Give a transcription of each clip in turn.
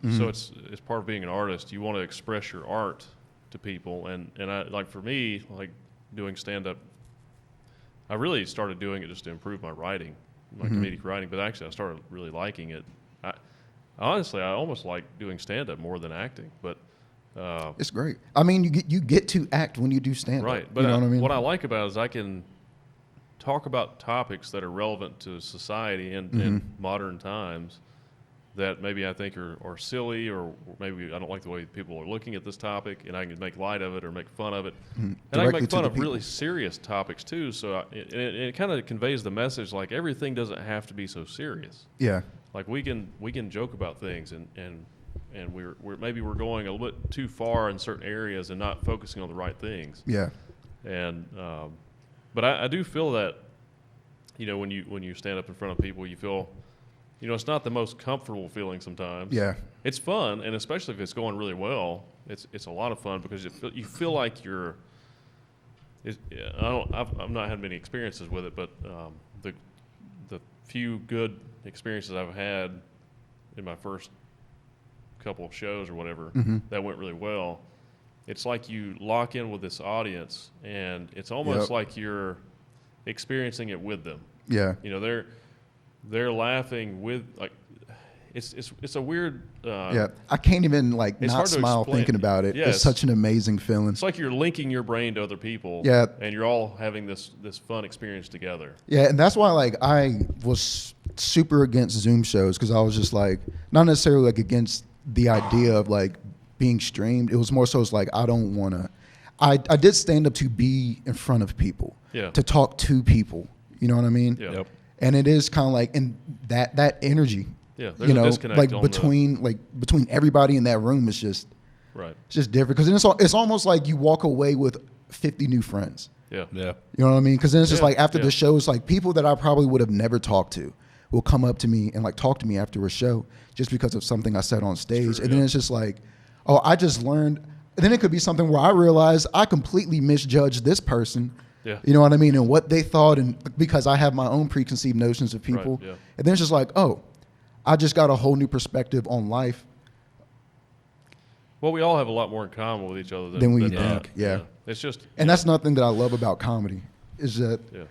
So it's part of being an artist. You want to express your art to people, and I, like for me, like doing stand-up, I really started doing it just to improve my writing, my comedic writing. But actually, I started really liking it. Honestly, I almost like doing stand-up more than acting. But it's great. I mean, you get to act when you do stand-up. Right. But you know what I mean? What I like about it is I can talk about topics that are relevant to society in modern times that maybe I think are silly, or maybe I don't like the way people are looking at this topic, and I can make light of it or make fun of it. And I can make fun of really serious topics too. So it kind of conveys the message, like everything doesn't have to be so serious. Yeah. Like we can joke about things, and we're maybe we're going a little bit too far in certain areas and not focusing on the right things. Yeah. And but I do feel that, you know, when you stand up in front of people, you feel, you know, it's not the most comfortable feeling sometimes. Yeah. It's fun, and especially if it's going really well, it's a lot of fun because you feel like you're. I've not had many experiences with it, but the few good experiences I've had in my first couple of shows or whatever that went really well, it's like you lock in with this audience, and it's almost like you're experiencing it with them. Yeah. You know, they're laughing with, like, it's a weird. Yeah, I can't even like not smile thinking about it. Yeah, it's such an amazing feeling. It's like you're linking your brain to other people. Yeah. And you're all having this fun experience together. Yeah, and that's why like I was super against Zoom shows, because I was just like not necessarily like against the idea of like being streamed. It was more so it's like I don't want to. I did stand up to be in front of people. Yeah. To talk to people. You know what I mean? Yeah. Yep. And it is kind of like in that energy. Yeah, there's you know, a disconnect like on between everybody in that room is just right. It's just different, because it's almost like you walk away with 50 new friends. Yeah, yeah. You know what I mean? Because then it's just like after the show, it's like people that I probably would have never talked to will come up to me and like talk to me after a show just because of something I said on stage, and then it's just like, oh, I just learned. And then it could be something where I realize I completely misjudged this person. Yeah. You know what I mean? And what they thought, and because I have my own preconceived notions of people. Right, yeah. And then it's just like, oh, I just got a whole new perspective on life. Well, we all have a lot more in common with each other than we than think. not. Yeah. It's just, and that's nothing that I love about comedy, is that yeah.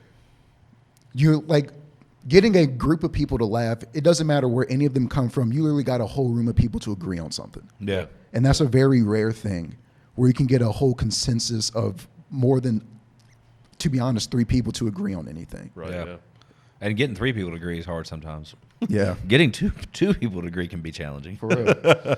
you're like getting a group of people to laugh. It doesn't matter where any of them come from. You literally got a whole room of people to agree on something. Yeah. And that's a very rare thing, where you can get a whole consensus of more than, to be honest, 3 people to agree on anything. Right. Yeah. Yeah. And getting 3 people to agree is hard sometimes. Yeah. Getting two people to agree can be challenging. For real.